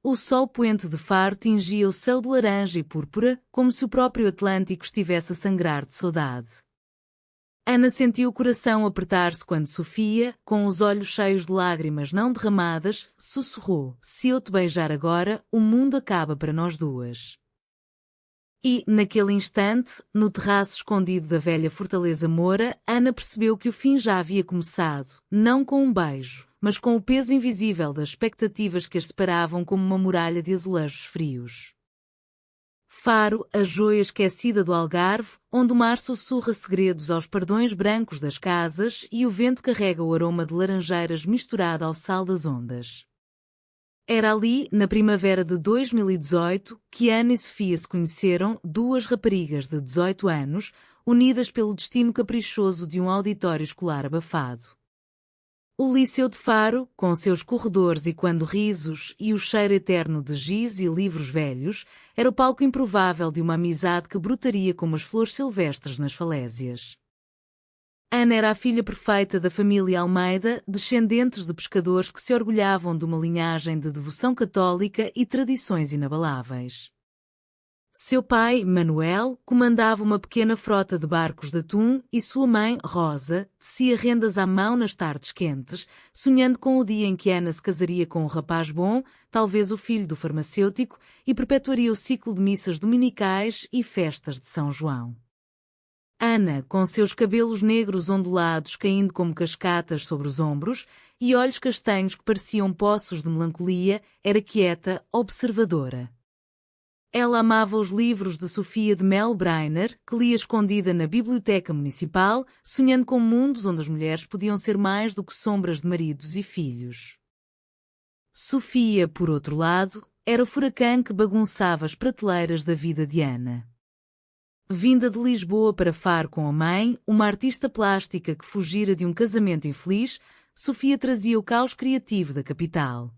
O sol poente de Faro tingia o céu de laranja e púrpura, como se o próprio Atlântico estivesse a sangrar de saudade. Ana sentiu o coração apertar-se quando Sofia, com os olhos cheios de lágrimas não derramadas, sussurrou: "Se eu te beijar agora, o mundo acaba para nós duas." E, naquele instante, no terraço escondido da velha Fortaleza Moura, Ana percebeu que o fim já havia começado, não com um beijo, mas com o peso invisível das expectativas que as separavam como uma muralha de azulejos frios. Faro, a joia esquecida do Algarve, onde o mar sussurra segredos aos pardões brancos das casas e o vento carrega o aroma de laranjeiras misturado ao sal das ondas. Era ali, na primavera de 2018, que Ana e Sofia se conheceram, duas raparigas de 18 anos, unidas pelo destino caprichoso de um auditório escolar abafado. O Liceu de Faro, com seus corredores e quando-risos e o cheiro eterno de giz e livros velhos, era o palco improvável de uma amizade que brotaria como as flores silvestres nas falésias. Ana era a filha perfeita da família Almeida, descendentes de pescadores que se orgulhavam de uma linhagem de devoção católica e tradições inabaláveis. Seu pai, Manuel, comandava uma pequena frota de barcos de atum e sua mãe, Rosa, tecia rendas à mão nas tardes quentes, sonhando com o dia em que Ana se casaria com um rapaz bom, talvez o filho do farmacêutico, e perpetuaria o ciclo de missas dominicais e festas de São João. Ana, com seus cabelos negros ondulados caindo como cascatas sobre os ombros e olhos castanhos que pareciam poços de melancolia, era quieta, observadora. Ela amava os livros de Sofia de Mel Brainer, que lia escondida na biblioteca municipal, sonhando com mundos onde as mulheres podiam ser mais do que sombras de maridos e filhos. Sofia, por outro lado, era o furacão que bagunçava as prateleiras da vida de Ana. Vinda de Lisboa para Faro com a mãe, uma artista plástica que fugira de um casamento infeliz, Sofia trazia o caos criativo da capital.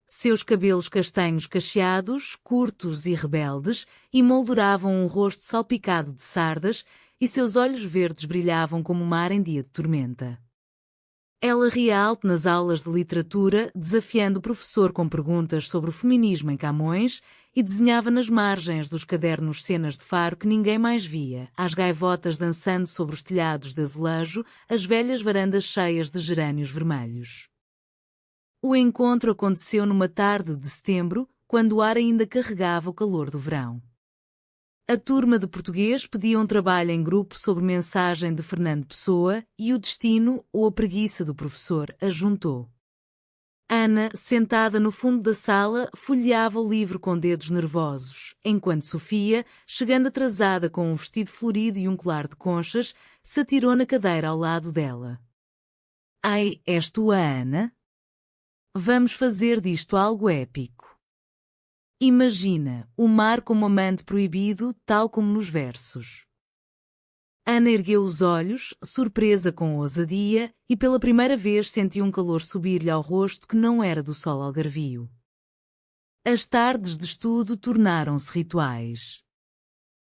Seus cabelos castanhos cacheados, curtos e rebeldes, emolduravam um rosto salpicado de sardas e seus olhos verdes brilhavam como o mar em dia de tormenta. Ela ria alto nas aulas de literatura, desafiando o professor com perguntas sobre o feminismo em Camões, e desenhava nas margens dos cadernos cenas de Faro que ninguém mais via, as gaivotas dançando sobre os telhados de azulejo, as velhas varandas cheias de gerânios vermelhos. O encontro aconteceu numa tarde de setembro, quando o ar ainda carregava o calor do verão. A turma de português pedia um trabalho em grupo sobre mensagem de Fernando Pessoa e o destino, ou a preguiça do professor, a juntou. Ana, sentada no fundo da sala, folheava o livro com dedos nervosos, enquanto Sofia, chegando atrasada com um vestido florido e um colar de conchas, se atirou na cadeira ao lado dela. "Ai, és tu a Ana? Vamos fazer disto algo épico. Imagina, o mar como amante proibido, tal como nos versos." Ana ergueu os olhos, surpresa com a ousadia, e pela primeira vez sentiu um calor subir-lhe ao rosto que não era do sol algarvio. As tardes de estudo tornaram-se rituais.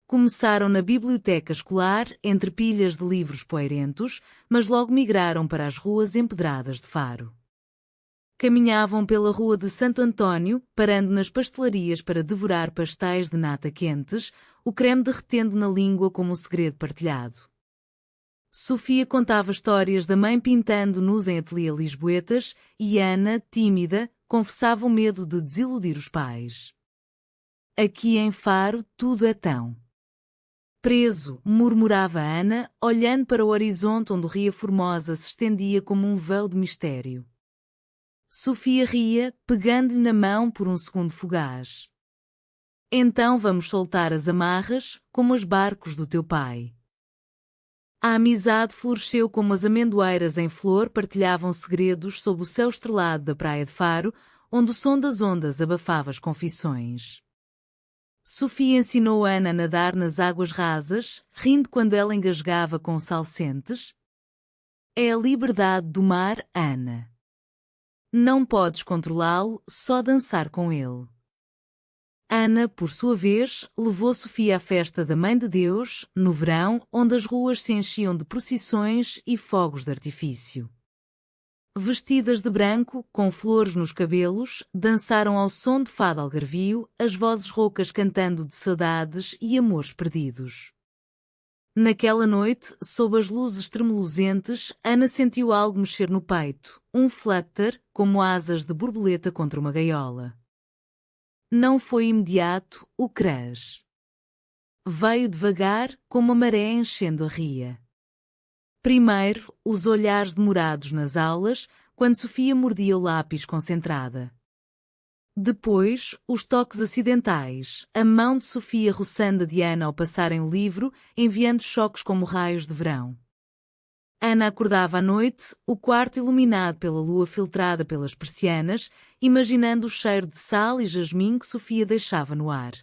Começaram na biblioteca escolar, entre pilhas de livros poeirentos, mas logo migraram para as ruas empedradas de Faro. Caminhavam pela rua de Santo António, parando nas pastelarias para devorar pastéis de nata quentes, o creme derretendo na língua como um segredo partilhado. Sofia contava histórias da mãe pintando nus em ateliê lisboetas e Ana, tímida, confessava o medo de desiludir os pais. "Aqui em Faro tudo é tão preso", murmurava Ana, olhando para o horizonte onde o Ria Formosa se estendia como um véu de mistério. Sofia ria, pegando-lhe na mão por um segundo fugaz. "Então vamos soltar as amarras, como os barcos do teu pai." A amizade floresceu como as amendoeiras em flor partilhavam segredos sob o céu estrelado da praia de Faro, onde o som das ondas abafava as confissões. Sofia ensinou Ana a nadar nas águas rasas, rindo quando ela engasgava com salsentes. "É a liberdade do mar, Ana. Não podes controlá-lo, só dançar com ele." Ana, por sua vez, levou Sofia à festa da Mãe de Deus, no verão, onde as ruas se enchiam de procissões e fogos de artifício. Vestidas de branco, com flores nos cabelos, dançaram ao som de fado algarvio, as vozes roucas cantando de saudades e amores perdidos. Naquela noite, sob as luzes tremulosentes, Ana sentiu algo mexer no peito, um flutter, como asas de borboleta contra uma gaiola. Não foi imediato, o crush. Veio devagar, como a maré enchendo a ria. Primeiro, os olhares demorados nas aulas, quando Sofia mordia o lápis concentrada. Depois, os toques acidentais, a mão de Sofia roçando a de Ana ao passarem o livro, enviando choques como raios de verão. Ana acordava à noite, o quarto iluminado pela lua filtrada pelas persianas, imaginando o cheiro de sal e jasmim que Sofia deixava no ar.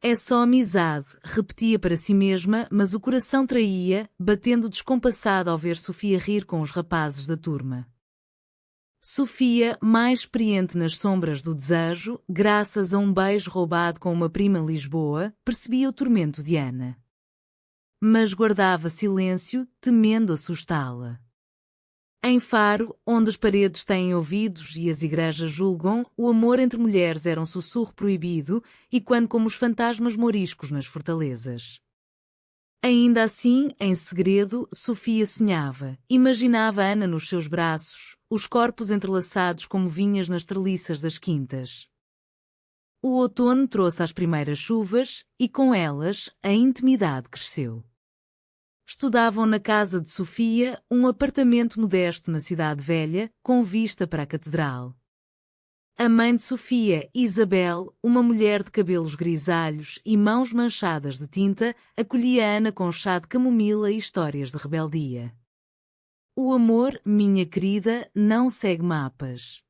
É só amizade, repetia para si mesma, mas o coração traía, batendo descompassado ao ver Sofia rir com os rapazes da turma. Sofia, mais experiente nas sombras do desejo, graças a um beijo roubado com uma prima em Lisboa, percebia o tormento de Ana. Mas guardava silêncio, temendo assustá-la. Em Faro, onde as paredes têm ouvidos e as igrejas julgam, o amor entre mulheres era um sussurro proibido, e quando como os fantasmas moriscos nas fortalezas. Ainda assim, em segredo, Sofia sonhava, imaginava Ana nos seus braços, os corpos entrelaçados como vinhas nas treliças das quintas. O outono trouxe as primeiras chuvas, e com elas, a intimidade cresceu. Estudavam na casa de Sofia, um apartamento modesto na Cidade Velha, com vista para a catedral. A mãe de Sofia, Isabel, uma mulher de cabelos grisalhos e mãos manchadas de tinta, acolhia Ana com chá de camomila e histórias de rebeldia. O amor, minha querida, não segue mapas.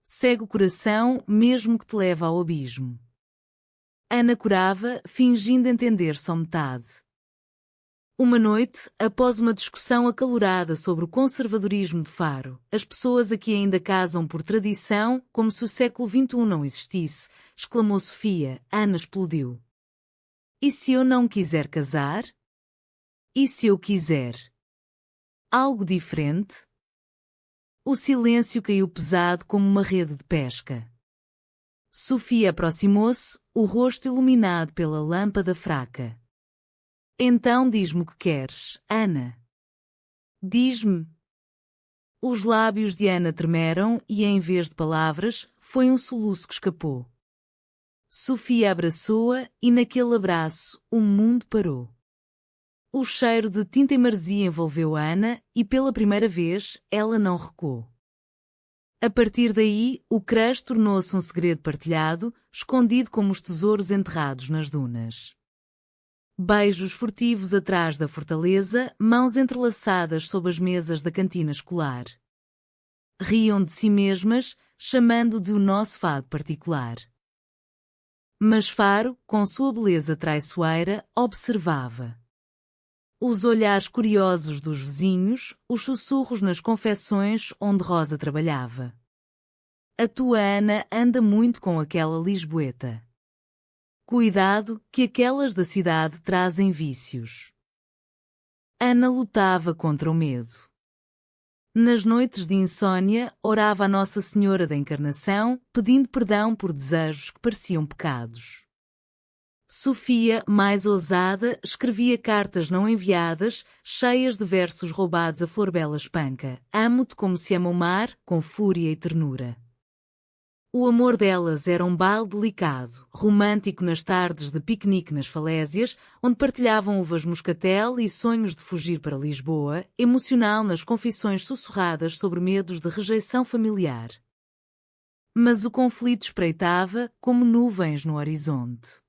Segue o coração, mesmo que te leve ao abismo. Ana corava, fingindo entender só metade. Uma noite, após uma discussão acalorada sobre o conservadorismo de Faro, as pessoas aqui ainda casam por tradição, como se o século XXI não existisse, exclamou Sofia. Ana explodiu. E se eu não quiser casar? E se eu quiser algo diferente? O silêncio caiu pesado como uma rede de pesca. Sofia aproximou-se, o rosto iluminado pela lâmpada fraca. Então diz-me o que queres, Ana. Diz-me. Os lábios de Ana tremeram e, em vez de palavras, foi um soluço que escapou. Sofia abraçou-a e, naquele abraço, o mundo parou. O cheiro de tinta e maresia envolveu Ana e, pela primeira vez, ela não recuou. A partir daí, o crush tornou-se um segredo partilhado, escondido como os tesouros enterrados nas dunas. Beijos furtivos atrás da fortaleza, mãos entrelaçadas sob as mesas da cantina escolar. Riam de si mesmas, chamando de o nosso fado particular. Mas Faro, com sua beleza traiçoeira, observava. Os olhares curiosos dos vizinhos, os sussurros nas confecções onde Rosa trabalhava. A tua Ana anda muito com aquela lisboeta. Cuidado, que aquelas da cidade trazem vícios. Ana lutava contra o medo. Nas noites de insônia, orava a Nossa Senhora da Encarnação, pedindo perdão por desejos que pareciam pecados. Sofia, mais ousada, escrevia cartas não enviadas, cheias de versos roubados a Florbela Espanca. Amo-te como se ama o mar, com fúria e ternura. O amor delas era um baile delicado, romântico nas tardes de piquenique nas falésias, onde partilhavam uvas moscatel e sonhos de fugir para Lisboa, emocional nas confissões sussurradas sobre medos de rejeição familiar. Mas o conflito espreitava, como nuvens no horizonte.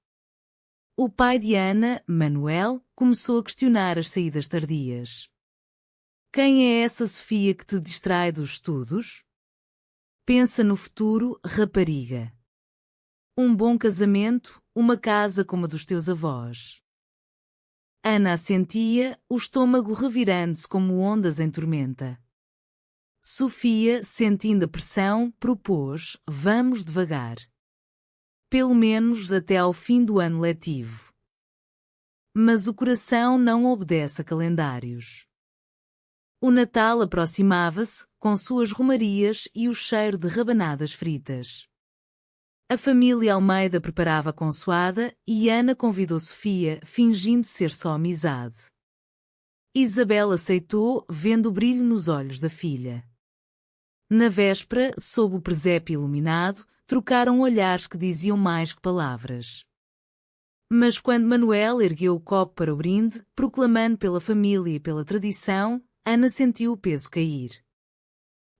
O pai de Ana, Manuel, começou a questionar as saídas tardias. Quem é essa Sofia que te distrai dos estudos? Pensa no futuro, rapariga. Um bom casamento, uma casa como a dos teus avós. Ana assentia, o estômago revirando-se como ondas em tormenta. Sofia, sentindo a pressão, propôs: vamos devagar. Pelo menos até ao fim do ano letivo. Mas o coração não obedece a calendários. O Natal aproximava-se, com suas romarias e o cheiro de rabanadas fritas. A família Almeida preparava a consoada e Ana convidou Sofia, fingindo ser só amizade. Isabel aceitou, vendo o brilho nos olhos da filha. Na véspera, sob o presépio iluminado, trocaram olhares que diziam mais que palavras. Mas quando Manuel ergueu o copo para o brinde, proclamando pela família e pela tradição, Ana sentiu o peso cair.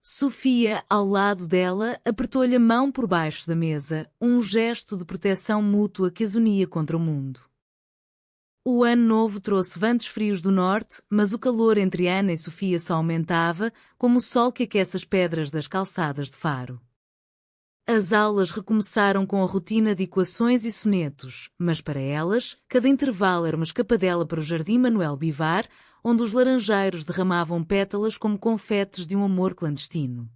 Sofia, ao lado dela, apertou-lhe a mão por baixo da mesa, um gesto de proteção mútua que as unia contra o mundo. O ano novo trouxe ventos frios do norte, mas o calor entre Ana e Sofia só aumentava, como o sol que aquece as pedras das calçadas de Faro. As aulas recomeçaram com a rotina de equações e sonetos, mas para elas, cada intervalo era uma escapadela para o Jardim Manuel Bivar, onde os laranjeiros derramavam pétalas como confetes de um amor clandestino.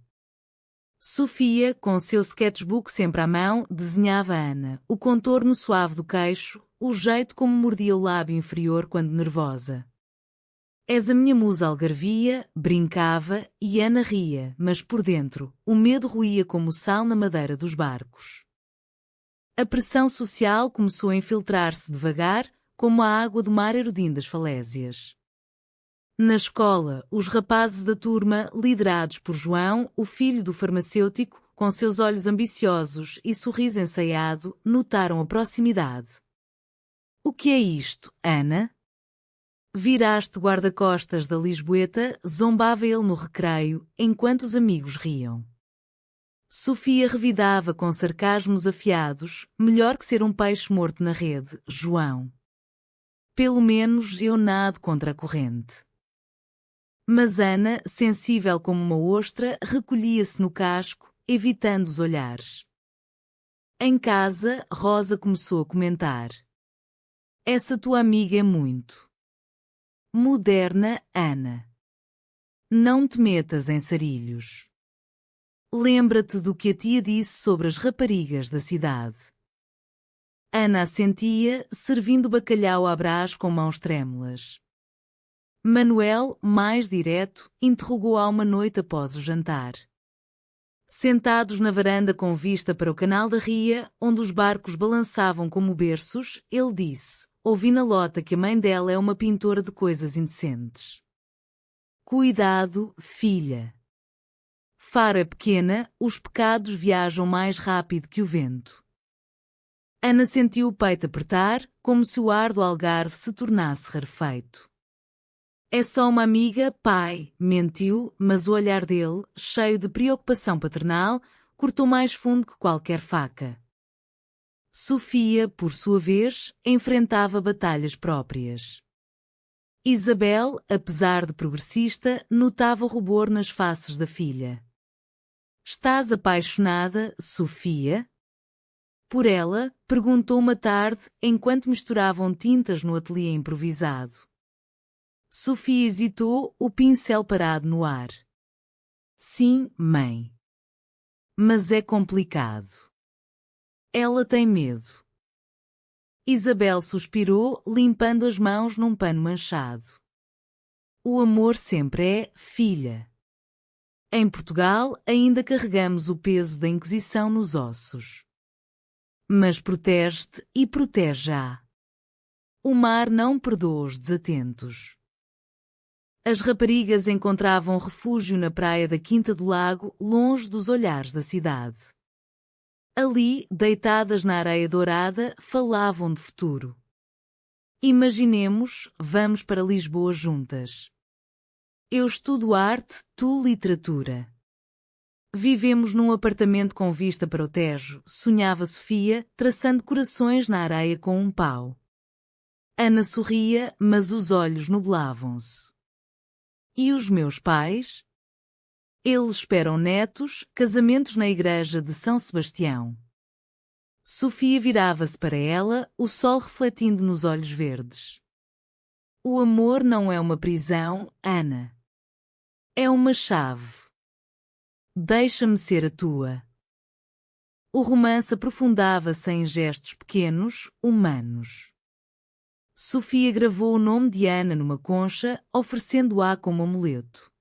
Sofia, com seu sketchbook sempre à mão, desenhava a Ana, o contorno suave do queixo, o jeito como mordia o lábio inferior quando nervosa. És a minha musa algarvia, brincava, e Ana ria, mas por dentro, o medo ruía como o sal na madeira dos barcos. A pressão social começou a infiltrar-se devagar, como a água do mar erudindo das falésias. Na escola, os rapazes da turma, liderados por João, o filho do farmacêutico, com seus olhos ambiciosos e sorriso ensaiado, notaram a proximidade. O que é isto, Ana? Viraste guarda-costas da Lisboeta, zombava ele no recreio, enquanto os amigos riam. Sofia revidava com sarcasmos afiados, melhor que ser um peixe morto na rede, João. Pelo menos eu nado contra a corrente. Mas Ana, sensível como uma ostra, recolhia-se no casco, evitando os olhares. Em casa, Rosa começou a comentar. Essa tua amiga é muito moderna, Ana. Não te metas em sarilhos. Lembra-te do que a tia disse sobre as raparigas da cidade. Ana assentia, servindo bacalhau à brás com mãos trêmulas. Manuel, mais direto, interrogou-a uma noite após o jantar. Sentados na varanda com vista para o canal da ria, onde os barcos balançavam como berços, ele disse, ouvi na lota que a mãe dela é uma pintora de coisas indecentes. Cuidado, filha. Faro é pequena, os pecados viajam mais rápido que o vento. Ana sentiu o peito apertar, como se o ar do Algarve se tornasse rarefeito. É só uma amiga, pai, mentiu, mas o olhar dele, cheio de preocupação paternal, cortou mais fundo que qualquer faca. Sofia, por sua vez, enfrentava batalhas próprias. Isabel, apesar de progressista, notava o rubor nas faces da filha. Estás apaixonada, Sofia? Por ela, perguntou uma tarde, enquanto misturavam tintas no ateliê improvisado. Sofia hesitou, o pincel parado no ar. Sim, mãe. Mas é complicado. Ela tem medo. Isabel suspirou, limpando as mãos num pano manchado. O amor sempre é, filha. Em Portugal, ainda carregamos o peso da Inquisição nos ossos. Mas protege-te e protege-a. O mar não perdoa os desatentos. As raparigas encontravam refúgio na praia da Quinta do Lago, longe dos olhares da cidade. Ali, deitadas na areia dourada, falavam de futuro. Imaginemos, vamos para Lisboa juntas. Eu estudo arte, tu literatura. Vivemos num apartamento com vista para o Tejo, sonhava Sofia, traçando corações na areia com um pau. Ana sorria, mas os olhos nublavam-se. E os meus pais? Eles esperam netos, casamentos na igreja de São Sebastião. Sofia virava-se para ela, o sol refletindo nos olhos verdes. O amor não é uma prisão, Ana. É uma chave. Deixa-me ser a tua. O romance aprofundava-se em gestos pequenos, humanos. Sofia gravou o nome de Ana numa concha, oferecendo-a como amuleto.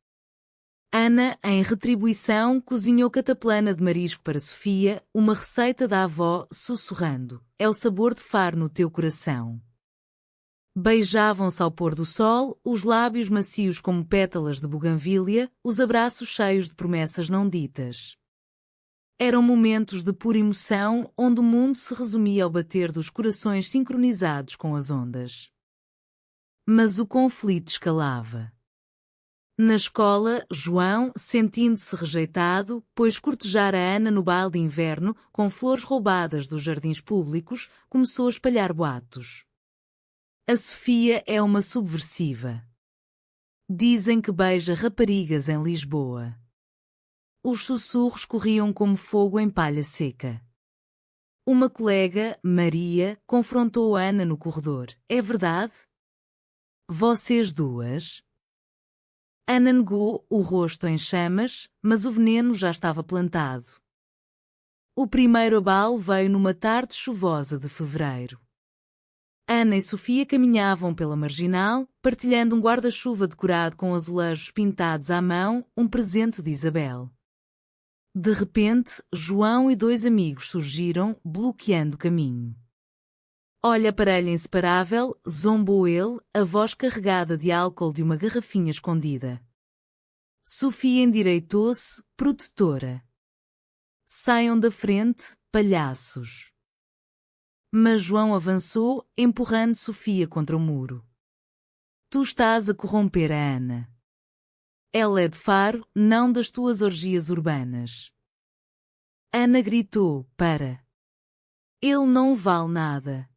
Ana, em retribuição, cozinhou cataplana de marisco para Sofia, uma receita da avó, sussurrando: é o sabor de Faro no teu coração. Beijavam-se ao pôr do sol, os lábios macios como pétalas de buganvília, os abraços cheios de promessas não ditas. Eram momentos de pura emoção, onde o mundo se resumia ao bater dos corações sincronizados com as ondas. Mas o conflito escalava. Na escola, João, sentindo-se rejeitado, pois cortejara Ana no baile de inverno, com flores roubadas dos jardins públicos, começou a espalhar boatos. A Sofia é uma subversiva. Dizem que beija raparigas em Lisboa. Os sussurros corriam como fogo em palha seca. Uma colega, Maria, confrontou Ana no corredor. É verdade? Vocês duas? Ana negou, o rosto em chamas, mas o veneno já estava plantado. O primeiro abalo veio numa tarde chuvosa de fevereiro. Ana e Sofia caminhavam pela marginal, partilhando um guarda-chuva decorado com azulejos pintados à mão, um presente de Isabel. De repente, João e dois amigos surgiram, bloqueando o caminho. Olha, aparelho inseparável, zombou ele, a voz carregada de álcool de uma garrafinha escondida. Sofia endireitou-se, protetora. Saiam da frente, palhaços. Mas João avançou, empurrando Sofia contra o muro. Tu estás a corromper a Ana. Ela é de Faro, não das tuas orgias urbanas. Ana gritou, para. Ele não vale nada.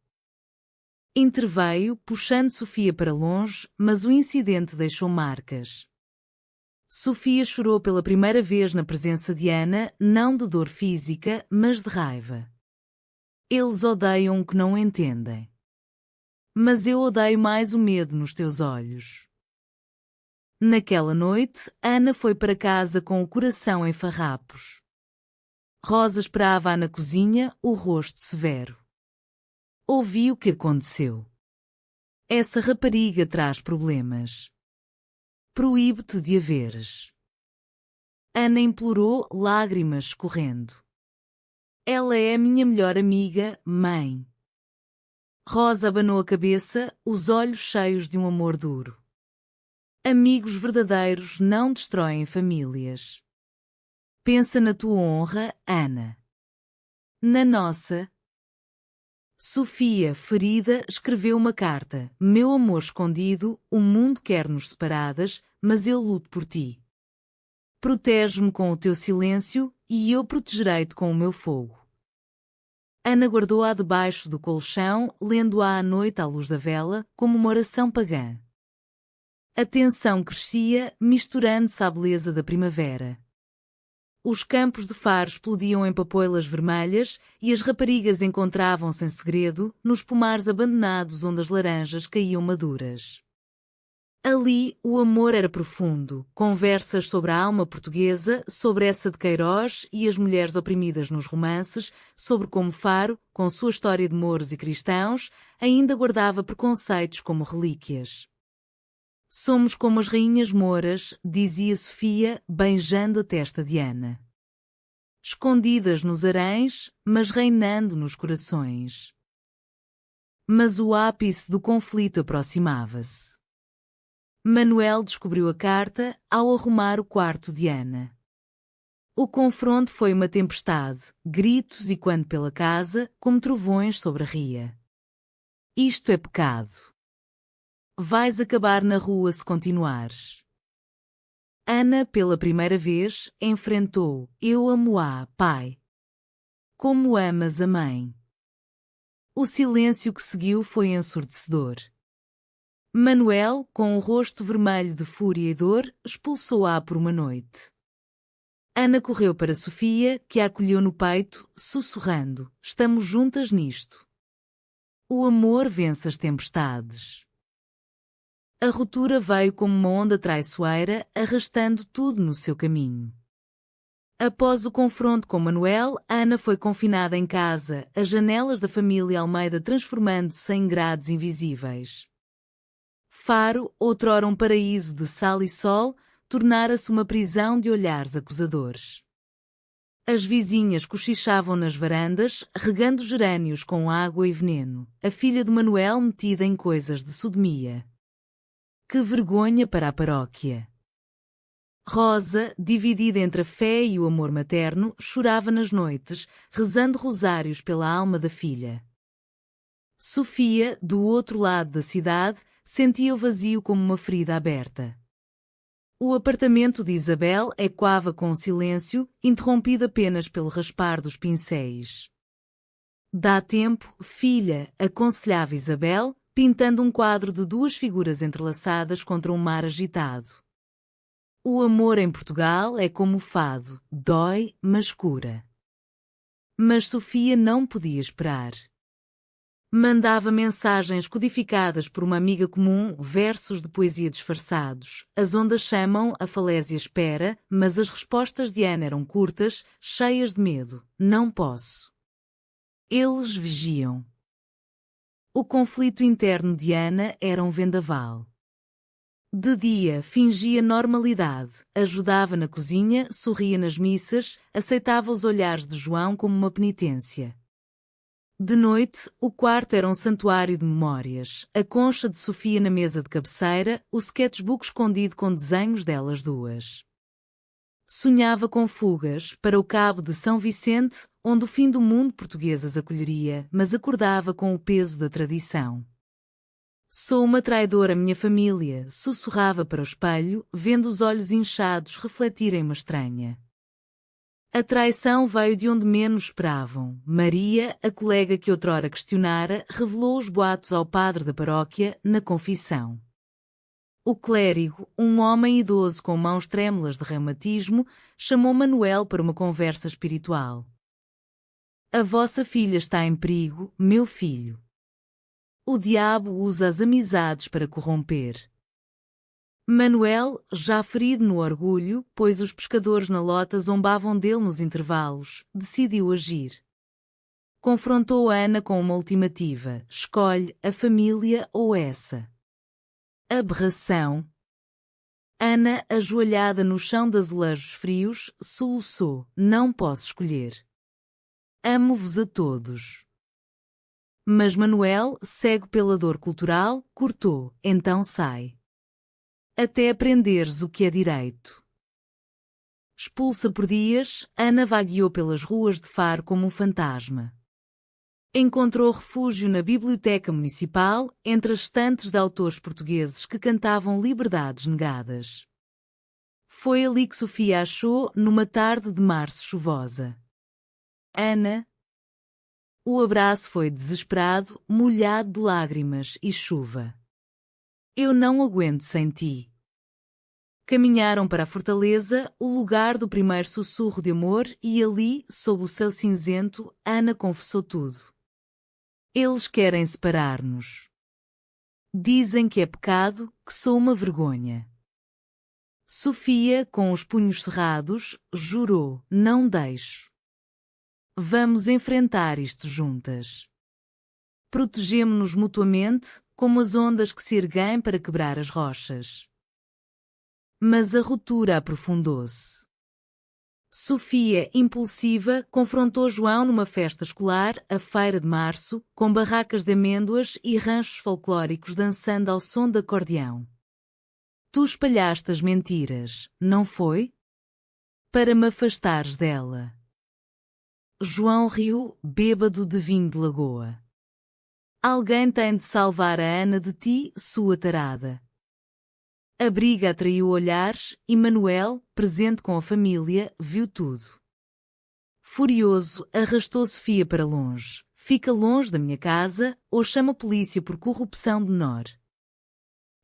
Interveio, puxando Sofia para longe, mas o incidente deixou marcas. Sofia chorou pela primeira vez na presença de Ana, não de dor física, mas de raiva. Eles odeiam o que não entendem. Mas eu odeio mais o medo nos teus olhos. Naquela noite, Ana foi para casa com o coração em farrapos. Rosa esperava-a na cozinha, o rosto severo. Ouvi o que aconteceu. Essa rapariga traz problemas. Proíbo-te de a veres. Ana implorou, lágrimas escorrendo. Ela é a minha melhor amiga, mãe. Rosa abanou a cabeça, os olhos cheios de um amor duro. Amigos verdadeiros não destroem famílias. Pensa na tua honra, Ana. Na nossa. Sofia, ferida, escreveu uma carta. Meu amor escondido, o mundo quer-nos separadas, mas eu luto por ti. Protege-me com o teu silêncio, e eu protegerei-te com o meu fogo. Ana guardou-a debaixo do colchão, lendo-a à noite à luz da vela, como uma oração pagã. A tensão crescia, misturando-se à beleza da primavera. Os campos de Faro explodiam em papoilas vermelhas e as raparigas encontravam-se em segredo nos pomares abandonados onde as laranjas caíam maduras. Ali, o amor era profundo, conversas sobre a alma portuguesa, sobre essa de Queiroz e as mulheres oprimidas nos romances, sobre como Faro, com sua história de mouros e cristãos, ainda guardava preconceitos como relíquias. Somos como as rainhas mouras, dizia Sofia, beijando a testa de Ana. Escondidas nos haréns, mas reinando nos corações. Mas o ápice do conflito aproximava-se. Manuel descobriu a carta ao arrumar o quarto de Ana. O confronto foi uma tempestade, gritos ecoando pela casa, como trovões sobre a ria. Isto é pecado. Vais acabar na rua se continuares. Ana, pela primeira vez, enfrentou: eu amo-a, pai. Como amas a mãe. O silêncio que seguiu foi ensurdecedor. Manuel, com o rosto vermelho de fúria e dor, expulsou-a por uma noite. Ana correu para Sofia, que a acolheu no peito, sussurrando: estamos juntas nisto. O amor vence as tempestades. A ruptura veio como uma onda traiçoeira, arrastando tudo no seu caminho. Após o confronto com Manuel, Ana foi confinada em casa, as janelas da família Almeida transformando-se em grades invisíveis. Faro, outrora um paraíso de sal e sol, tornara-se uma prisão de olhares acusadores. As vizinhas cochichavam nas varandas, regando gerânios com água e veneno, a filha de Manuel metida em coisas de sodomia. Que vergonha para a paróquia! Rosa, dividida entre a fé e o amor materno, chorava nas noites, rezando rosários pela alma da filha. Sofia, do outro lado da cidade, sentia o vazio como uma ferida aberta. O apartamento de Isabel ecoava com silêncio, interrompido apenas pelo raspar dos pincéis. Dá tempo, filha, aconselhava Isabel, pintando um quadro de duas figuras entrelaçadas contra um mar agitado. O amor em Portugal é como o fado, dói, mas cura. Mas Sofia não podia esperar. Mandava mensagens codificadas por uma amiga comum, versos de poesia disfarçados. As ondas chamam, a falésia espera, mas as respostas de Ana eram curtas, cheias de medo. Não posso. Eles vigiam. O conflito interno de Ana era um vendaval. De dia, fingia normalidade, ajudava na cozinha, sorria nas missas, aceitava os olhares de João como uma penitência. De noite, o quarto era um santuário de memórias, a concha de Sofia na mesa de cabeceira, o sketchbook escondido com desenhos delas duas. Sonhava com fugas para o cabo de São Vicente, onde o fim do mundo português as acolheria, mas acordava com o peso da tradição. Sou uma traidora à minha família, sussurrava para o espelho, vendo os olhos inchados refletirem uma estranha. A traição veio de onde menos esperavam. Maria, a colega que outrora questionara, revelou os boatos ao padre da paróquia, na confissão. O clérigo, um homem idoso com mãos trêmulas de reumatismo, chamou Manuel para uma conversa espiritual. A vossa filha está em perigo, meu filho. O diabo usa as amizades para corromper. Manuel, já ferido no orgulho, pois os pescadores na lota zombavam dele nos intervalos, decidiu agir. Confrontou Ana com uma ultimativa: escolhe a família ou essa. Aberração. Ana, ajoelhada no chão de azulejos frios, soluçou: não posso escolher. Amo-vos a todos. Mas Manuel, cego pela dor cultural, cortou: então sai. Até aprenderes o que é direito. Expulsa por dias, Ana vagueou pelas ruas de Faro como um fantasma. Encontrou refúgio na biblioteca municipal, entre as estantes de autores portugueses que cantavam liberdades negadas. Foi ali que Sofia achou, numa tarde de março chuvosa. Ana. O abraço foi desesperado, molhado de lágrimas e chuva. Eu não aguento sem ti. Caminharam para a fortaleza, o lugar do primeiro sussurro de amor, e ali, sob o céu cinzento, Ana confessou tudo. Eles querem separar-nos. Dizem que é pecado, que sou uma vergonha. Sofia, com os punhos cerrados, jurou: não deixo. Vamos enfrentar isto juntas. Protegemo-nos mutuamente, como as ondas que se erguem para quebrar as rochas. Mas a ruptura aprofundou-se. Sofia, impulsiva, confrontou João numa festa escolar, a feira de março, com barracas de amêndoas e ranchos folclóricos dançando ao som de acordeão. Tu espalhaste as mentiras, não foi? Para me afastares dela. João riu, bêbado de vinho de lagoa. Alguém tem de salvar a Ana de ti, sua tarada. A briga atraiu olhares, e Manuel, presente com a família, viu tudo. Furioso, arrastou Sofia para longe. Fica longe da minha casa, ou chama a polícia por corrupção de menor.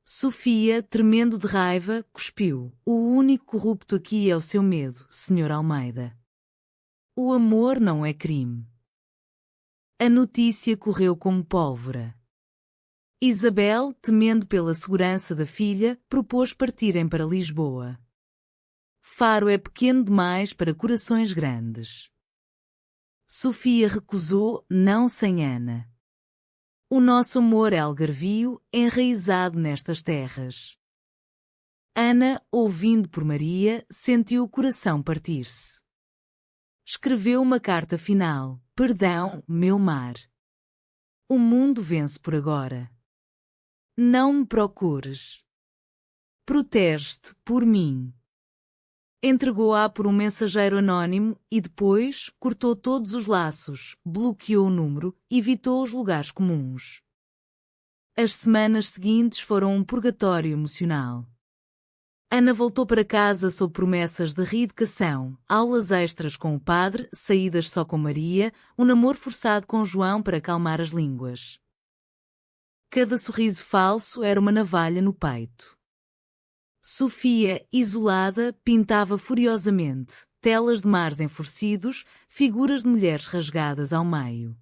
Sofia, tremendo de raiva, cuspiu. O único corrupto aqui é o seu medo, Sr. Almeida. O amor não é crime. A notícia correu como pólvora. Isabel, temendo pela segurança da filha, propôs partirem para Lisboa. Faro é pequeno demais para corações grandes. Sofia recusou, não sem Ana. O nosso amor é algarvio, enraizado nestas terras. Ana, ouvindo por Maria, sentiu o coração partir-se. Escreveu uma carta final: Perdão, meu mar. O mundo vence por agora. Não me procures. Protege-te por mim. Entregou-a por um mensageiro anônimo e depois cortou todos os laços, bloqueou o número, evitou os lugares comuns. As semanas seguintes foram um purgatório emocional. Ana voltou para casa sob promessas de reeducação, aulas extras com o padre, saídas só com Maria, um namoro forçado com João para acalmar as línguas. Cada sorriso falso era uma navalha no peito. Sofia, isolada, pintava furiosamente, telas de mares enfurecidos, figuras de mulheres rasgadas ao meio.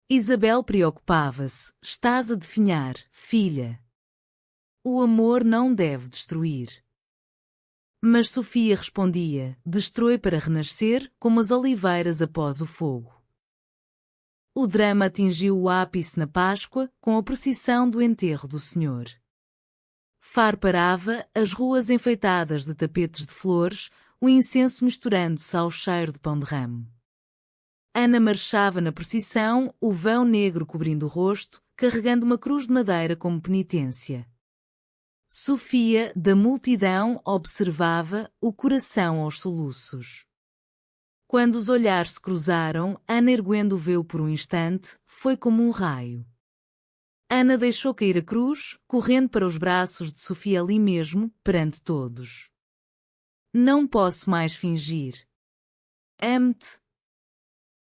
Isabel preocupava-se: estás a definhar, filha. O amor não deve destruir. Mas Sofia respondia: destrói para renascer, como as oliveiras após o fogo. O drama atingiu o ápice na Páscoa, com a procissão do enterro do Senhor. Faro parava, as ruas enfeitadas de tapetes de flores, o incenso misturando-se ao cheiro de pão de ramo. Ana marchava na procissão, o véu negro cobrindo o rosto, carregando uma cruz de madeira como penitência. Sofia, da multidão, observava, o coração aos soluços. Quando os olhares se cruzaram, Ana, erguendo o véu por um instante, foi como um raio. Ana deixou cair a cruz, correndo para os braços de Sofia ali mesmo, perante todos. Não posso mais fingir. Amo-te.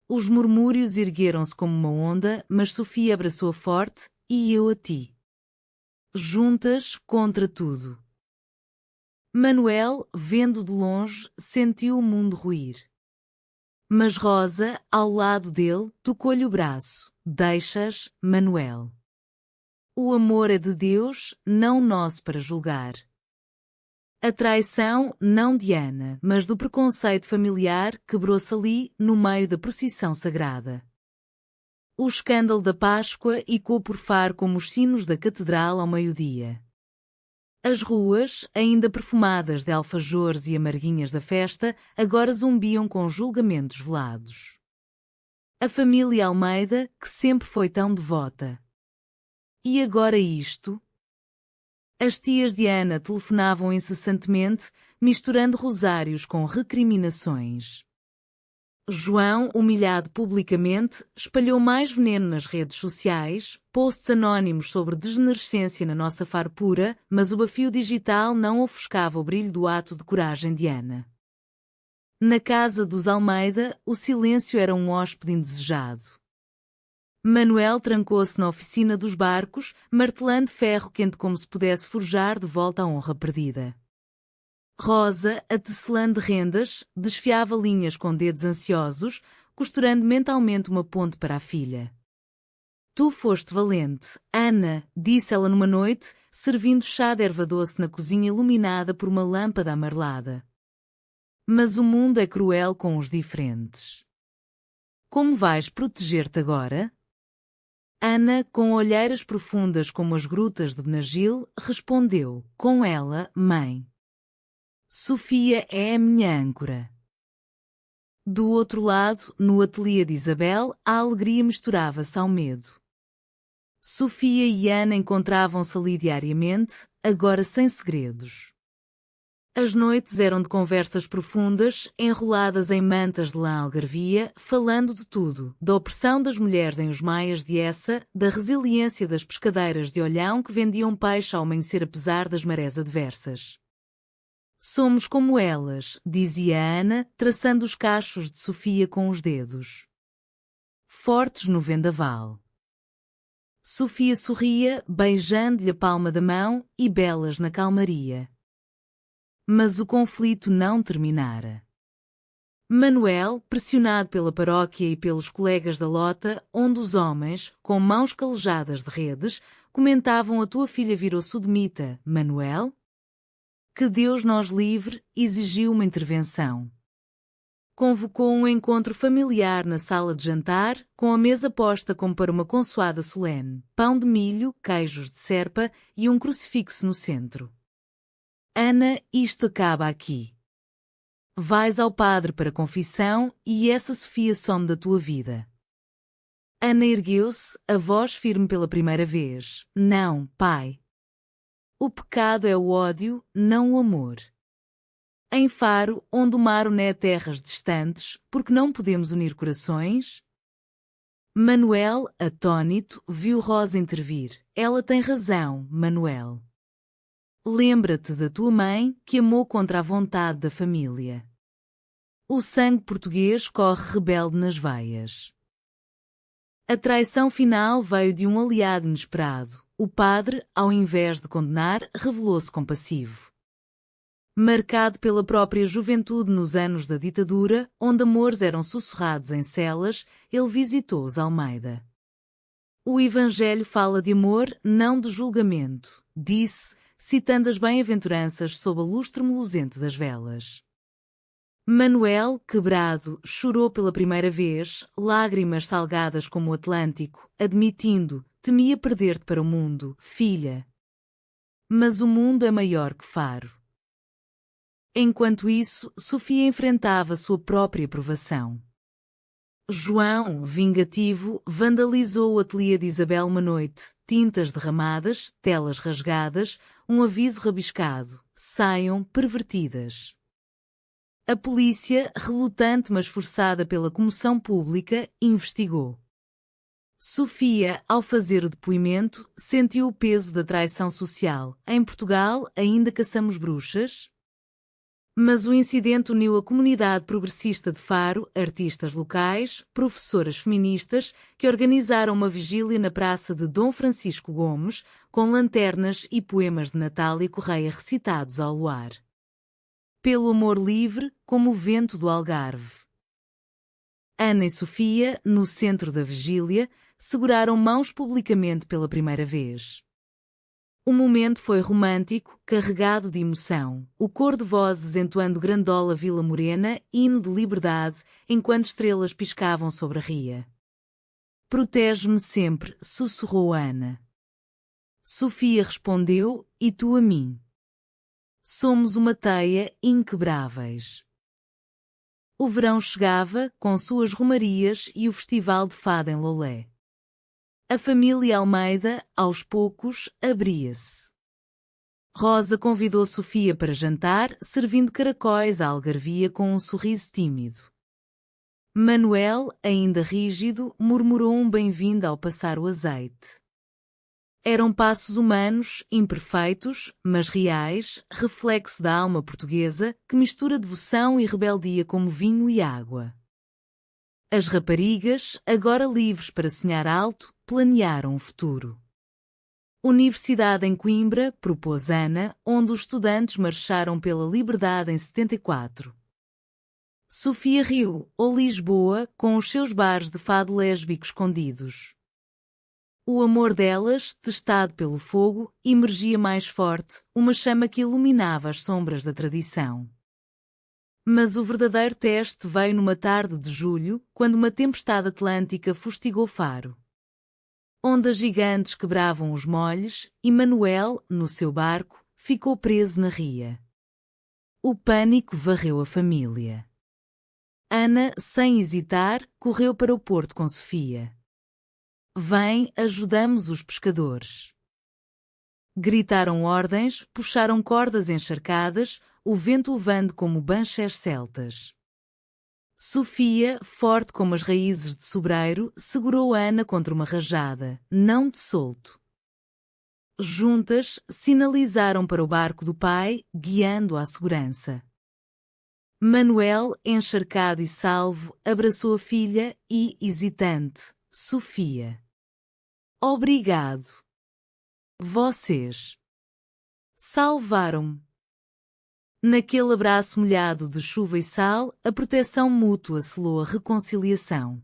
Os murmúrios ergueram-se como uma onda, mas Sofia abraçou-a forte, e eu a ti. Juntas, contra tudo. Manuel, vendo de longe, sentiu o mundo ruir. Mas Rosa, ao lado dele, tocou-lhe o braço. Deixas, Manuel. O amor é de Deus, não nosso para julgar. A traição, não de Ana, mas do preconceito familiar, quebrou-se ali, no meio da procissão sagrada. O escândalo da Páscoa ecoou por Faro como os sinos da catedral ao meio-dia. As ruas, ainda perfumadas de alfajores e amarguinhas da festa, agora zumbiam com julgamentos velados. A família Almeida, que sempre foi tão devota. E agora isto? As tias de Ana telefonavam incessantemente, misturando rosários com recriminações. João, humilhado publicamente, espalhou mais veneno nas redes sociais, posts anónimos sobre degenerescência na nossa farpura, mas o bafio digital não ofuscava o brilho do ato de coragem de Ana. Na casa dos Almeida, o silêncio era um hóspede indesejado. Manuel trancou-se na oficina dos barcos, martelando ferro quente como se pudesse forjar de volta a honra perdida. Rosa, a tecelã de rendas, desfiava linhas com dedos ansiosos, costurando mentalmente uma ponte para a filha. Tu foste valente, Ana, disse ela numa noite, servindo chá de erva doce na cozinha iluminada por uma lâmpada amarelada. Mas o mundo é cruel com os diferentes. Como vais proteger-te agora? Ana, com olheiras profundas como as grutas de Benagil, respondeu, com ela, mãe. Sofia é a minha âncora. Do outro lado, no ateliê de Isabel, a alegria misturava-se ao medo. Sofia e Ana encontravam-se ali diariamente, agora sem segredos. As noites eram de conversas profundas, enroladas em mantas de lã algarvia, falando de tudo, da opressão das mulheres em os maias de Essa, da resiliência das pescadeiras de Olhão que vendiam peixe ao amanhecer apesar das marés adversas. Somos como elas, dizia Ana, traçando os cachos de Sofia com os dedos. Fortes no vendaval. Sofia sorria, beijando-lhe a palma da mão, e belas na calmaria. Mas o conflito não terminara. Manuel, pressionado pela paróquia e pelos colegas da lota, onde os homens, com mãos calejadas de redes, comentavam: a tua filha virou sodomita, Manuel? Que Deus nos livre, exigiu uma intervenção. Convocou um encontro familiar na sala de jantar, com a mesa posta como para uma consoada solene, pão de milho, queijos de serpa e um crucifixo no centro. Ana, isto acaba aqui. Vais ao padre para confissão e essa Sofia some da tua vida. Ana ergueu-se, a voz firme pela primeira vez. Não, pai. O pecado é o ódio, não o amor. Em Faro, onde o mar une terras distantes, porque não podemos unir corações? Manuel, atônito, viu Rosa intervir. Ela tem razão, Manuel. Lembra-te da tua mãe, que amou contra a vontade da família. O sangue português corre rebelde nas veias. A traição final veio de um aliado inesperado. O padre, ao invés de condenar, revelou-se compassivo. Marcado pela própria juventude nos anos da ditadura, onde amores eram sussurrados em celas, ele visitou os Almeida. O Evangelho fala de amor, não de julgamento, disse, citando as bem-aventuranças sob a luz tremulosente das velas. Manuel, quebrado, chorou pela primeira vez, lágrimas salgadas como o Atlântico, admitindo, temia perder-te para o mundo, filha. Mas o mundo é maior que Faro. Enquanto isso, Sofia enfrentava sua própria provação. João, vingativo, vandalizou o ateliê de Isabel uma noite, tintas derramadas, telas rasgadas, um aviso rabiscado, saiam pervertidas. A polícia, relutante mas forçada pela comoção pública, investigou. Sofia, ao fazer o depoimento, sentiu o peso da traição social. Em Portugal, ainda caçamos bruxas? Mas o incidente uniu a comunidade progressista de Faro, artistas locais, professoras feministas, que organizaram uma vigília na praça de Dom Francisco Gomes, com lanternas e poemas de Natália Correia recitados ao luar. Pelo amor livre, como o vento do Algarve. Ana e Sofia, no centro da vigília, seguraram mãos publicamente pela primeira vez. O momento foi romântico, carregado de emoção, o cor de vozes entoando Grandola Vila Morena, hino de liberdade, enquanto estrelas piscavam sobre a ria. Protege-me sempre, sussurrou Ana. Sofia respondeu, e tu a mim. Somos uma teia, inquebráveis. O verão chegava, com suas romarias e o festival de fado em Lolé. A família Almeida, aos poucos, abria-se. Rosa convidou Sofia para jantar, servindo caracóis à algarvia com um sorriso tímido. Manuel, ainda rígido, murmurou um bem-vindo ao passar o azeite. Eram passos humanos, imperfeitos, mas reais, reflexo da alma portuguesa, que mistura devoção e rebeldia como vinho e água. As raparigas, agora livres para sonhar alto, planearam o futuro. Universidade em Coimbra, propôs Ana, onde os estudantes marcharam pela liberdade em 74. Sofia riu, ou Lisboa, com os seus bares de fado lésbico escondidos. O amor delas, testado pelo fogo, emergia mais forte, uma chama que iluminava as sombras da tradição. Mas o verdadeiro teste veio numa tarde de julho, quando uma tempestade atlântica fustigou Faro. Ondas gigantes quebravam os molhes, e Manuel, no seu barco, ficou preso na ria. O pânico varreu a família. Ana, sem hesitar, correu para o porto com Sofia. Vem, ajudamos os pescadores. Gritaram ordens, puxaram cordas encharcadas, o vento levando como banchés celtas. Sofia, forte como as raízes de sobreiro, segurou Ana contra uma rajada, não de solto. Juntas, sinalizaram para o barco do pai, guiando-o à segurança. Manuel, encharcado e salvo, abraçou a filha e, hesitante, Sofia. Obrigado. Vocês salvaram-me. Naquele abraço molhado de chuva e sal, a proteção mútua selou a reconciliação.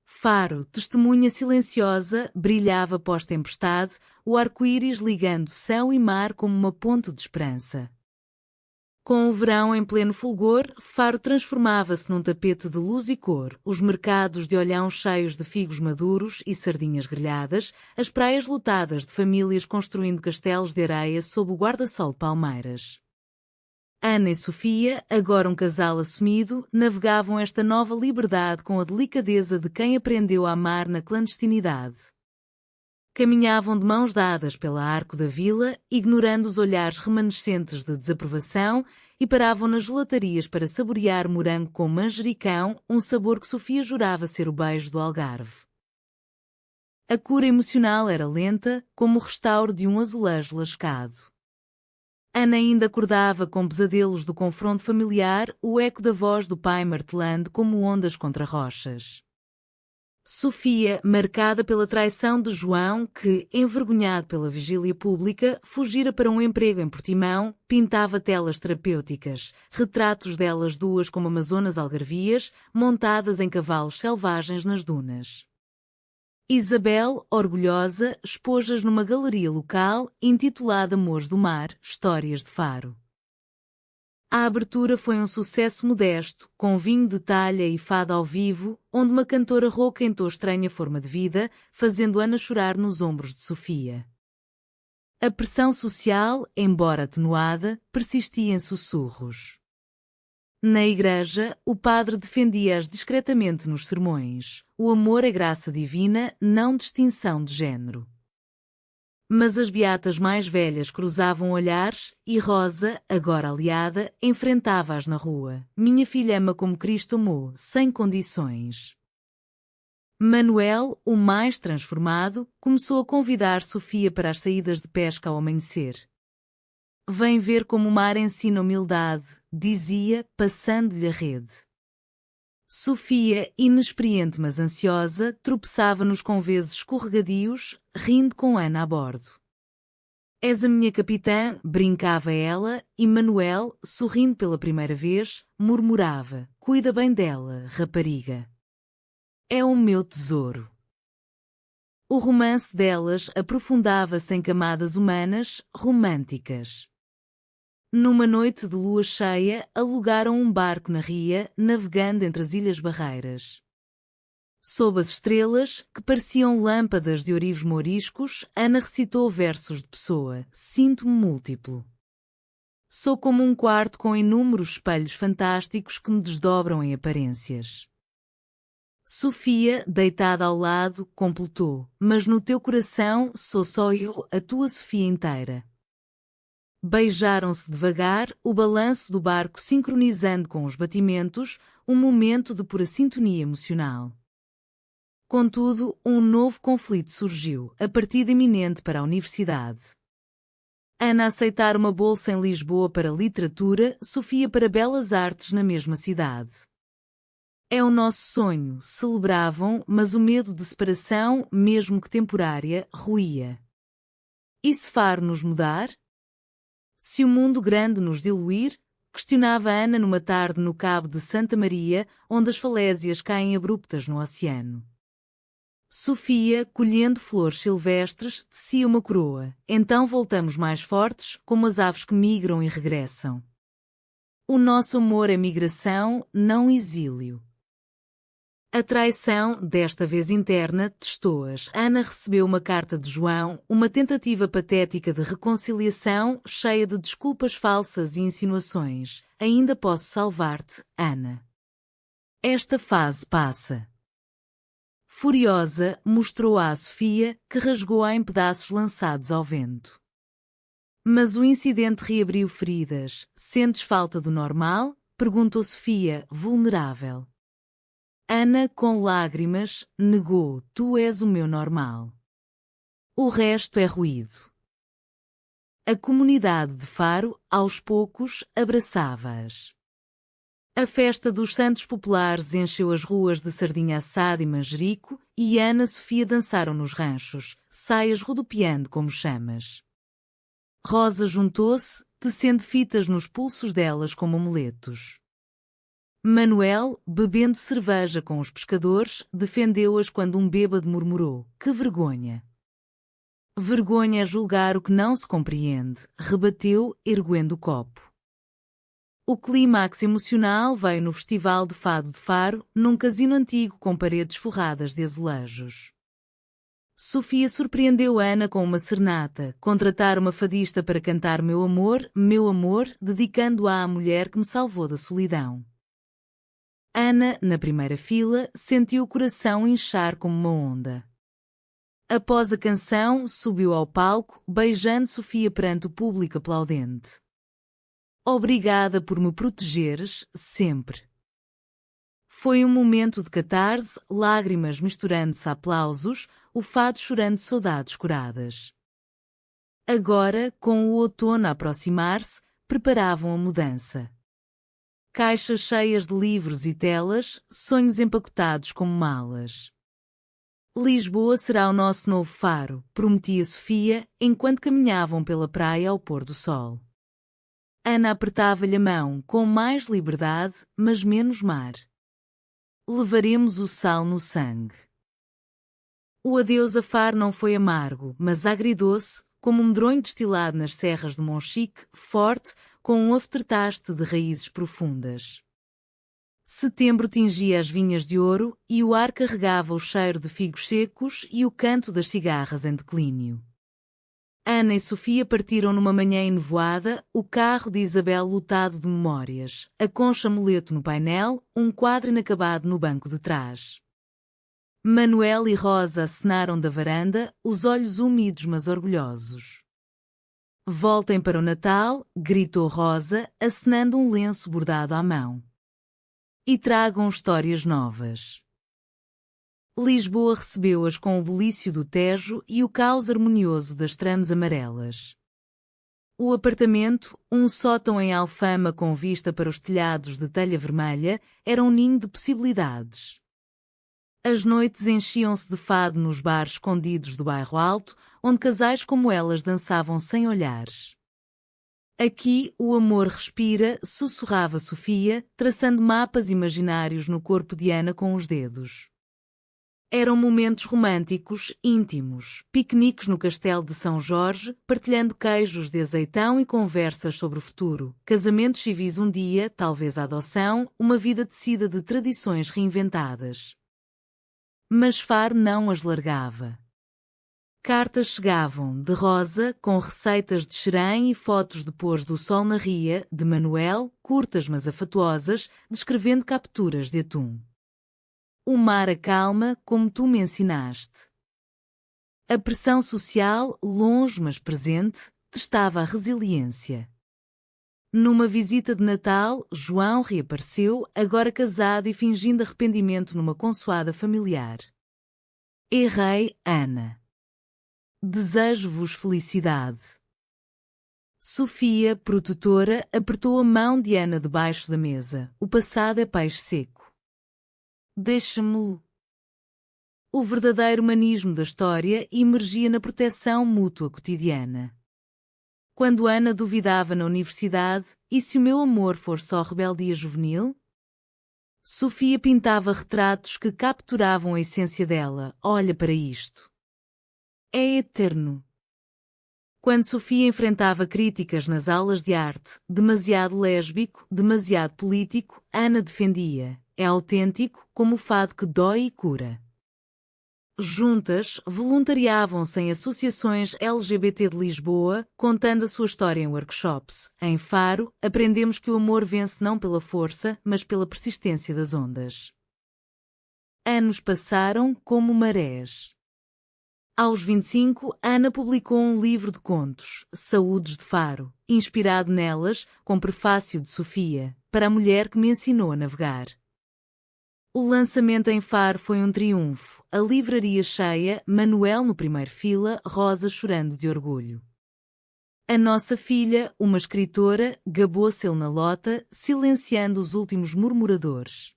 Faro, testemunha silenciosa, brilhava pós-tempestade, o arco-íris ligando céu e mar como uma ponte de esperança. Com o verão em pleno fulgor, Faro transformava-se num tapete de luz e cor, os mercados de Olhão cheios de figos maduros e sardinhas grelhadas, as praias lotadas de famílias construindo castelos de areia sob o guarda-sol de palmeiras. Ana e Sofia, agora um casal assumido, navegavam esta nova liberdade com a delicadeza de quem aprendeu a amar na clandestinidade. Caminhavam de mãos dadas pela arco da vila, ignorando os olhares remanescentes de desaprovação, e paravam nas gelatarias para saborear morango com manjericão, um sabor que Sofia jurava ser o beijo do Algarve. A cura emocional era lenta, como o restauro de um azulejo lascado. Ana ainda acordava com pesadelos do confronto familiar, o eco da voz do pai martelando como ondas contra rochas. Sofia, marcada pela traição de João, que, envergonhado pela vigília pública, fugira para um emprego em Portimão, pintava telas terapêuticas, retratos delas duas como amazonas algarvias, montadas em cavalos selvagens nas dunas. Isabel, orgulhosa, expôs-as numa galeria local, intitulada Amores do Mar, Histórias de Faro. A abertura foi um sucesso modesto, com vinho de talha e fado ao vivo, onde uma cantora rouca entoou estranha forma de vida, fazendo Ana chorar nos ombros de Sofia. A pressão social, embora atenuada, persistia em sussurros. Na igreja, o padre defendia-as discretamente nos sermões. O amor é graça divina, não distinção de género. Mas as beatas mais velhas cruzavam olhares, e Rosa, agora aliada, enfrentava-as na rua. Minha filha ama como Cristo amou, sem condições. Manuel, o mais transformado, começou a convidar Sofia para as saídas de pesca ao amanhecer. Vem ver como o mar ensina humildade, dizia, passando-lhe a rede. Sofia, inexperiente mas ansiosa, tropeçava nos conveses escorregadios, rindo com Ana a bordo. És a minha capitã, brincava ela, e Manuel, sorrindo pela primeira vez, murmurava, cuida bem dela, rapariga. É o meu tesouro. O romance delas aprofundava-se em camadas humanas, românticas. Numa noite de lua cheia, alugaram um barco na ria, navegando entre as Ilhas Barreiras. Sob as estrelas, que pareciam lâmpadas de ourivos mouriscos, Ana recitou versos de Pessoa, sinto-me múltiplo. Sou como um quarto com inúmeros espelhos fantásticos que me desdobram em aparências. Sofia, deitada ao lado, completou, mas no teu coração sou só eu, a tua Sofia inteira. Beijaram-se devagar, o balanço do barco sincronizando com os batimentos, um momento de pura sintonia emocional. Contudo, um novo conflito surgiu, a partida iminente para a universidade. Ana aceitar uma bolsa em Lisboa para literatura, Sofia para belas artes na mesma cidade. É o nosso sonho, celebravam, mas o medo de separação, mesmo que temporária, roía. E se Faro nos mudar? Se o mundo grande nos diluir? Questionava Ana numa tarde no Cabo de Santa Maria, onde as falésias caem abruptas no oceano. Sofia, colhendo flores silvestres, tecia uma coroa. Então voltamos mais fortes, como as aves que migram e regressam. O nosso amor é migração, não exílio. A traição, desta vez interna, testou-as. Ana recebeu uma carta de João, uma tentativa patética de reconciliação, cheia de desculpas falsas e insinuações. Ainda posso salvar-te, Ana. Esta fase passa. Furiosa, mostrou-a à Sofia, que rasgou-a em pedaços lançados ao vento. Mas o incidente reabriu feridas. Sentes falta do normal? Perguntou Sofia, vulnerável. Ana, com lágrimas, negou, tu és o meu normal. O resto é ruído. A comunidade de Faro, aos poucos, abraçava-as. A festa dos Santos Populares encheu as ruas de sardinha assada e manjerico, e Ana e Sofia dançaram nos ranchos, saias rodopiando como chamas. Rosa juntou-se, tecendo fitas nos pulsos delas como amuletos. Manuel, bebendo cerveja com os pescadores, defendeu-as quando um bêbado murmurou, que vergonha! Vergonha é julgar o que não se compreende, rebateu, erguendo o copo. O clímax emocional veio no Festival de Fado de Faro, num casino antigo com paredes forradas de azulejos. Sofia surpreendeu Ana com uma serenata, contratar uma fadista para cantar meu amor, dedicando-a à mulher que me salvou da solidão. Ana, na primeira fila, sentiu o coração inchar como uma onda. Após a canção, subiu ao palco, beijando Sofia perante o público aplaudente. Obrigada por me protegeres, sempre. Foi um momento de catarse, lágrimas misturando-se a aplausos, o fado chorando saudades curadas. Agora, com o outono a aproximar-se, preparavam a mudança. Caixas cheias de livros e telas, sonhos empacotados como malas. Lisboa será o nosso novo faro, prometia Sofia, enquanto caminhavam pela praia ao pôr do sol. Ana apertava-lhe a mão, com mais liberdade, mas menos mar. Levaremos o sal no sangue. O adeus a Faro não foi amargo, mas agridoce, como um medronho destilado nas serras de Monchique, forte, com um aftertaste de raízes profundas. Setembro tingia as vinhas de ouro, e o ar carregava o cheiro de figos secos e o canto das cigarras em declínio. Ana e Sofia partiram numa manhã enevoada, o carro de Isabel lotado de memórias, a concha amuleto no painel, um quadro inacabado no banco de trás. Manuel e Rosa acenaram da varanda, os olhos úmidos mas orgulhosos. Voltem para o Natal, gritou Rosa, acenando um lenço bordado à mão. E tragam histórias novas. Lisboa recebeu-as com o bulício do Tejo e o caos harmonioso das trames amarelas. O apartamento, um sótão em Alfama com vista para os telhados de telha vermelha, era um ninho de possibilidades. As noites enchiam-se de fado nos bares escondidos do bairro Alto, onde casais como elas dançavam sem olhares. Aqui o amor respira, sussurrava Sofia, traçando mapas imaginários no corpo de Ana com os dedos. Eram momentos românticos, íntimos, piqueniques no castelo de São Jorge, partilhando queijos de azeitão e conversas sobre o futuro, casamentos civis um dia, talvez a adoção, uma vida tecida de tradições reinventadas. Mas Faro não as largava. Cartas chegavam, de Rosa, com receitas de xerém e fotos de pôr do sol na ria, de Manuel, curtas mas afetuosas, descrevendo capturas de atum. O mar acalma, como tu me ensinaste. A pressão social, longe mas presente, testava a resiliência. Numa visita de Natal, João reapareceu, agora casado e fingindo arrependimento numa consoada familiar. Errei, Ana. Desejo-vos felicidade. Sofia, protetora, apertou a mão de Ana debaixo da mesa. O passado é peixe seco. Deixa-me-lo. O verdadeiro humanismo da história emergia na proteção mútua cotidiana. Quando Ana duvidava na universidade, e se o meu amor for só rebeldia juvenil? Sofia pintava retratos que capturavam a essência dela. Olha para isto. É eterno. Quando Sofia enfrentava críticas nas aulas de arte, demasiado lésbico, demasiado político, Ana defendia. É autêntico, como o fado que dói e cura. Juntas, voluntariavam-se em associações LGBT de Lisboa, contando a sua história em workshops. Em Faro, aprendemos que o amor vence não pela força, mas pela persistência das ondas. Anos passaram como marés. Aos 25, Ana publicou um livro de contos, Saúdes de Faro, inspirado nelas, com prefácio de Sofia, para a mulher que me ensinou a navegar. O lançamento em Faro foi um triunfo, a livraria cheia, Manuel no primeiro fila, Rosa chorando de orgulho. A nossa filha, uma escritora, gabou-se-lhe na lota, silenciando os últimos murmuradores.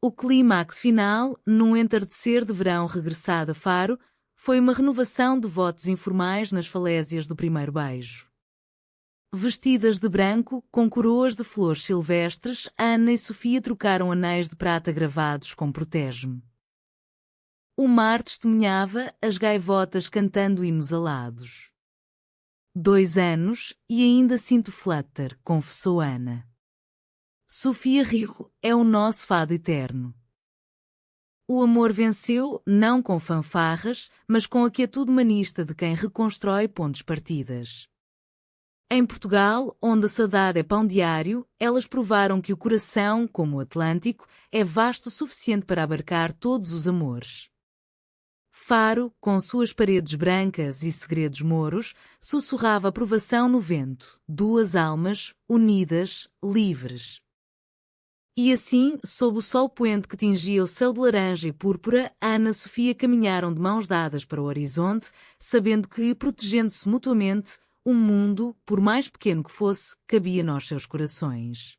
O clímax final, num entardecer de verão regressado a Faro, foi uma renovação de votos informais nas falésias do primeiro beijo. Vestidas de branco, com coroas de flores silvestres, Ana e Sofia trocaram anéis de prata gravados com protege-me. O mar testemunhava, as gaivotas cantando hinos alados. 2 anos, e ainda sinto flutter, confessou Ana. Sofia riu, é o nosso fado eterno. O amor venceu, não com fanfarras, mas com a quietude humanista de quem reconstrói pontos partidas. Em Portugal, onde a saudade é pão diário, elas provaram que o coração, como o Atlântico, é vasto o suficiente para abarcar todos os amores. Faro, com suas paredes brancas e segredos mouros, sussurrava aprovação no vento, duas almas, unidas, livres. E assim, sob o sol poente que tingia o céu de laranja e púrpura, Ana e Sofia caminharam de mãos dadas para o horizonte, sabendo que, protegendo-se mutuamente, o mundo, por mais pequeno que fosse, cabia nos seus corações.